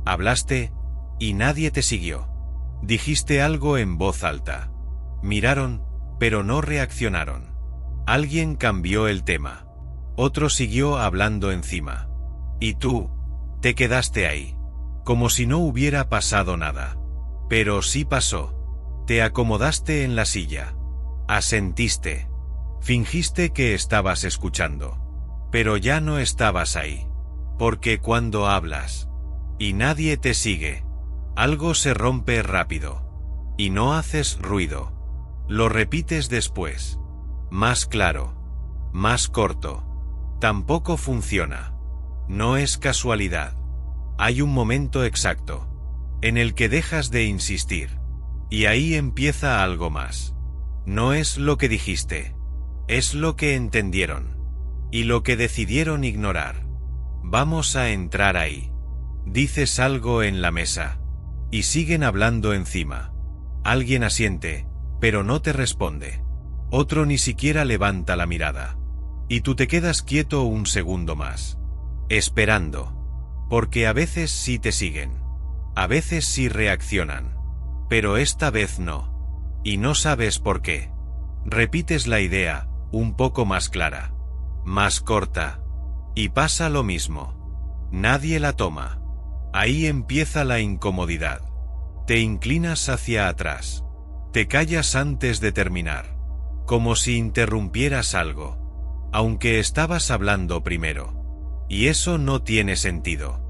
Hablaste, y nadie te siguió. Dijiste algo en voz alta. Miraron, pero no reaccionaron. Alguien cambió el tema. Otro siguió hablando encima. Y tú, te quedaste ahí. Como si no hubiera pasado nada. Pero sí pasó. Te acomodaste en la silla. Asentiste. Fingiste que estabas escuchando. Pero ya no estabas ahí. Porque cuando hablas, y nadie te sigue, algo se rompe rápido. Y no haces ruido. Lo repites después. Más claro. Más corto. Tampoco funciona. No es casualidad. Hay un momento exacto, en el que dejas de insistir. Y ahí empieza algo más. No es lo que dijiste. Es lo que entendieron. Y lo que decidieron ignorar. Vamos a entrar ahí. Dices algo en la mesa. Y siguen hablando encima. Alguien asiente, pero no te responde. Otro ni siquiera levanta la mirada. Y tú te quedas quieto un segundo más. Esperando. Porque a veces sí te siguen. A veces sí reaccionan. Pero esta vez no. Y no sabes por qué. Repites la idea, un poco más clara. Más corta. Y pasa lo mismo. Nadie la toma. Ahí empieza la incomodidad. Te inclinas hacia atrás. Te callas antes de terminar. Como si interrumpieras algo. Aunque estabas hablando primero. Y eso no tiene sentido.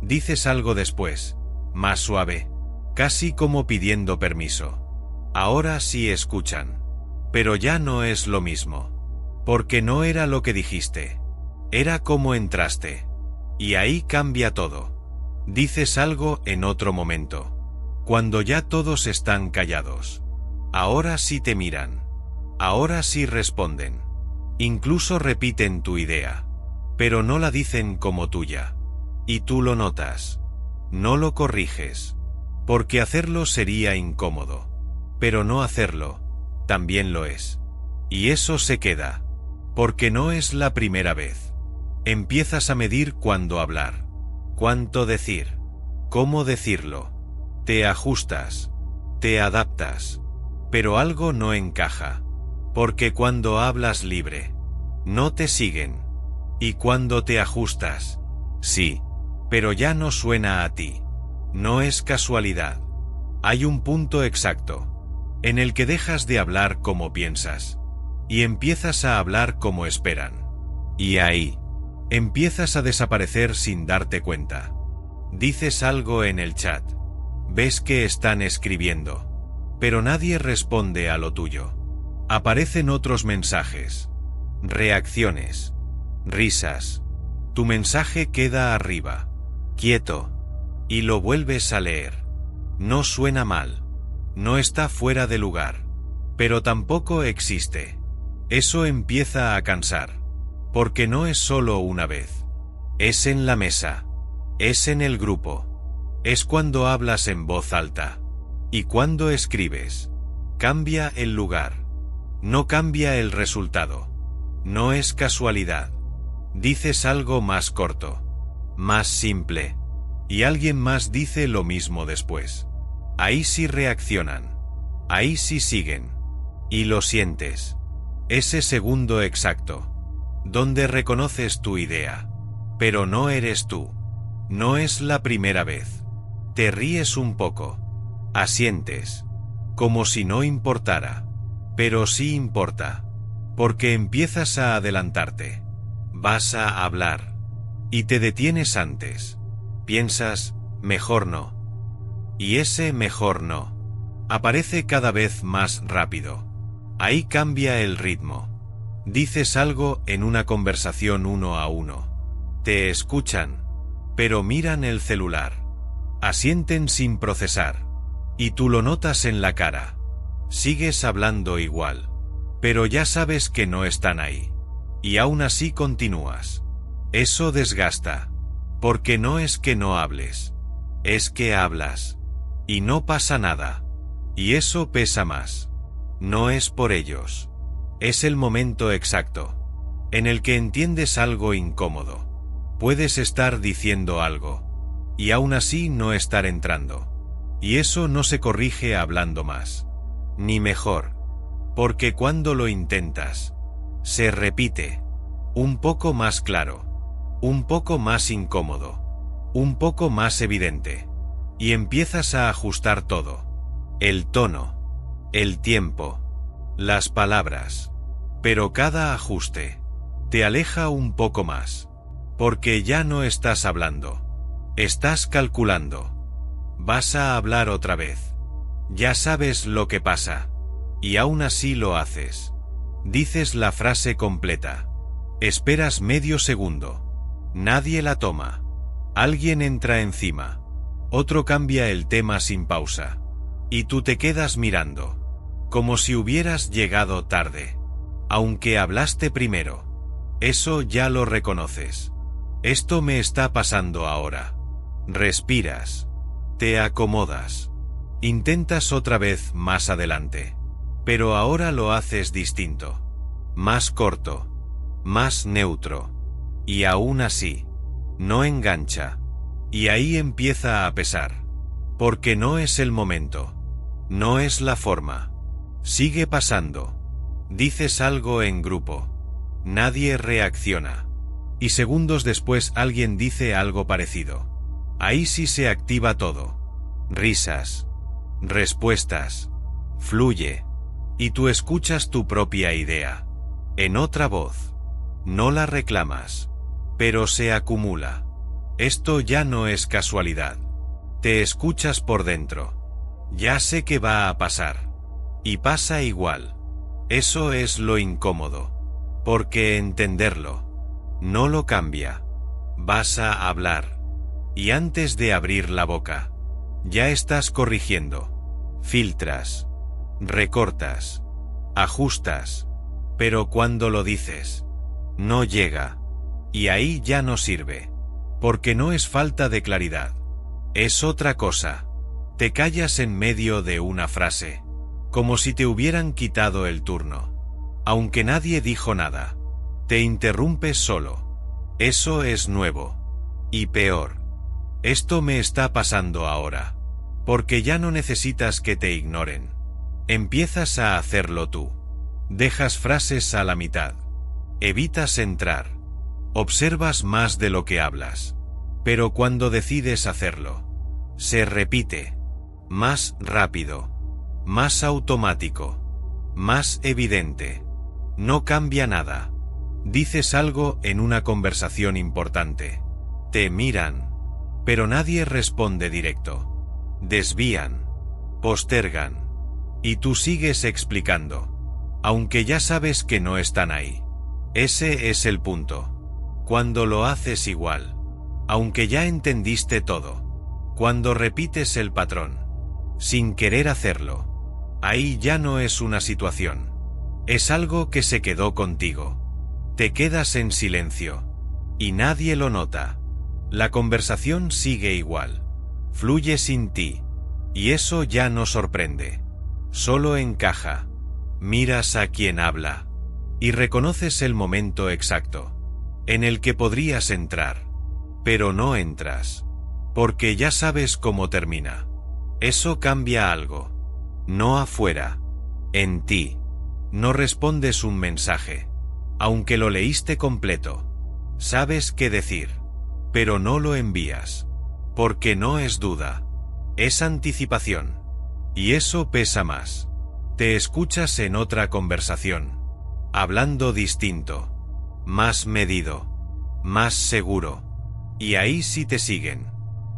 Dices algo después, más suave, casi como pidiendo permiso. Ahora sí escuchan. Pero ya no es lo mismo. Porque no era lo que dijiste. Era como entraste. Y ahí cambia todo. Dices algo en otro momento. Cuando ya todos están callados. Ahora sí te miran. Ahora sí responden. Incluso repiten tu idea. Pero no la dicen como tuya. Y tú lo notas. No lo corriges. Porque hacerlo sería incómodo. Pero no hacerlo, también lo es. Y eso se queda. Porque no es la primera vez. Empiezas a medir cuándo hablar. Cuánto decir. Cómo decirlo. Te ajustas. Te adaptas. Pero algo no encaja. Porque cuando hablas libre, no te siguen. Y cuando te ajustas, sí. Pero ya no suena a ti. No es casualidad. Hay un punto exacto. En el que dejas de hablar como piensas. Y empiezas a hablar como esperan. Y ahí. Empiezas a desaparecer sin darte cuenta. Dices algo en el chat. Ves que están escribiendo. Pero nadie responde a lo tuyo. Aparecen otros mensajes. Reacciones. Risas. Tu mensaje queda arriba. Quieto. Y lo vuelves a leer. No suena mal. No está fuera de lugar. Pero tampoco existe. Eso empieza a cansar. Porque no es solo una vez. Es en la mesa. Es en el grupo. Es cuando hablas en voz alta. Y cuando escribes. Cambia el lugar. No cambia el resultado. No es casualidad. Dices algo más corto. Más simple. Y alguien más dice lo mismo después. Ahí sí reaccionan. Ahí sí siguen. Y lo sientes. Ese segundo exacto. Donde reconoces tu idea. Pero no eres tú. No es la primera vez. Te ríes un poco. Asientes. Como si no importara. Pero sí importa. Porque empiezas a adelantarte. Vas a hablar. Y te detienes antes. Piensas, mejor no. Y ese mejor no. Aparece cada vez más rápido. Ahí cambia el ritmo. Dices algo en una conversación uno a uno. Te escuchan. Pero miran el celular. Asienten sin procesar. Y tú lo notas en la cara. Sigues hablando igual. Pero ya sabes que no están ahí. Y aún así continúas. Eso desgasta. Porque no es que no hables. Es que hablas. Y no pasa nada. Y eso pesa más. No es por ellos. Es el momento exacto. En el que entiendes algo incómodo. Puedes estar diciendo algo. y aún así no estar entrando. Y eso no se corrige hablando más. Ni mejor. Porque cuando lo intentas, se repite. Un poco más claro. Un poco más incómodo. Un poco más evidente. Y empiezas a ajustar todo. El tono. El tiempo. Las palabras. Pero cada ajuste te aleja un poco más. Porque ya no estás hablando. Estás calculando. Vas a hablar otra vez. Ya sabes lo que pasa. Y aún así lo haces. Dices la frase completa. Esperas medio segundo. Nadie la toma. Alguien entra encima. Otro cambia el tema sin pausa. Y tú te quedas mirando. Como si hubieras llegado tarde. Aunque hablaste primero. Eso ya lo reconoces. Esto me está pasando ahora. Respiras. Te acomodas. Intentas otra vez más adelante. Pero ahora lo haces distinto. Más corto. Más neutro. Y aún así, no engancha. Y ahí empieza a pesar. Porque no es el momento. No es la forma. Sigue pasando. Dices algo en grupo. Nadie reacciona. Y segundos después alguien dice algo parecido. Ahí sí se activa todo. Risas. Respuestas. Fluye. Y tú escuchas tu propia idea. En otra voz. No la reclamas. Pero se acumula. Esto ya no es casualidad. Te escuchas por dentro. Ya sé que va a pasar. Y pasa igual. Eso es lo incómodo. Porque entenderlo no lo cambia. Vas a hablar. Y antes de abrir la boca, ya estás corrigiendo. Filtras. Recortas. Ajustas. Pero cuando lo dices, no llega. Y ahí ya no sirve. Porque no es falta de claridad. Es otra cosa. Te callas en medio de una frase. Como si te hubieran quitado el turno. Aunque nadie dijo nada. Te interrumpes solo. Eso es nuevo. Y peor. Esto me está pasando ahora. Porque ya no necesitas que te ignoren. Empiezas a hacerlo tú. Dejas frases a la mitad. Evitas entrar. Observas más de lo que hablas. Pero cuando decides hacerlo, se repite. Más rápido. Más automático. Más evidente. No cambia nada. Dices algo en una conversación importante. Te miran. Pero nadie responde directo. Desvían. Postergan. Y tú sigues explicando. Aunque ya sabes que no están ahí. Ese es el punto. Cuando lo haces igual. Aunque ya entendiste todo. Cuando repites el patrón. Sin querer hacerlo. Ahí ya no es una situación. Es algo que se quedó contigo. Te quedas en silencio. Y nadie lo nota. La conversación sigue igual. Fluye sin ti. Y eso ya no sorprende. Solo encaja. Miras a quien habla. Y reconoces el momento exacto. En el que podrías entrar. Pero no entras. Porque ya sabes cómo termina. Eso cambia algo. No afuera. En ti. No respondes un mensaje. Aunque lo leíste completo. Sabes qué decir. Pero no lo envías. Porque no es duda. Es anticipación. Y eso pesa más. Te escuchas en otra conversación. Hablando distinto. Más medido. Más seguro. Y ahí sí te siguen.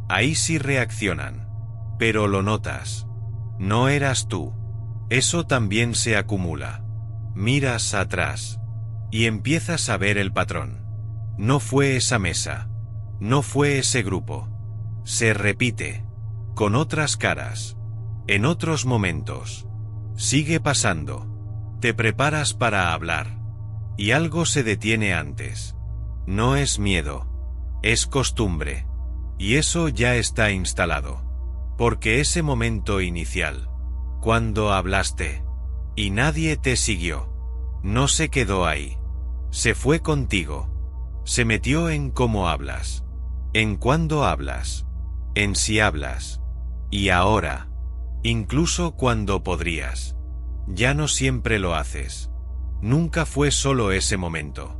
Ahí sí reaccionan. Pero lo notas. No eras tú. Eso también se acumula. Miras atrás. Y empiezas a ver el patrón. No fue esa mesa. No fue ese grupo. Se repite. Con otras caras. En otros momentos. Sigue pasando. Te preparas para hablar. Y algo se detiene antes. No es miedo. Es costumbre. Y eso ya está instalado. Porque ese momento inicial. Cuando hablaste. Y nadie te siguió. No se quedó ahí. Se fue contigo. Se metió en cómo hablas. En cuándo hablas. En si hablas. Y ahora. Incluso cuando podrías. Ya no siempre lo haces. Nunca fue solo ese momento.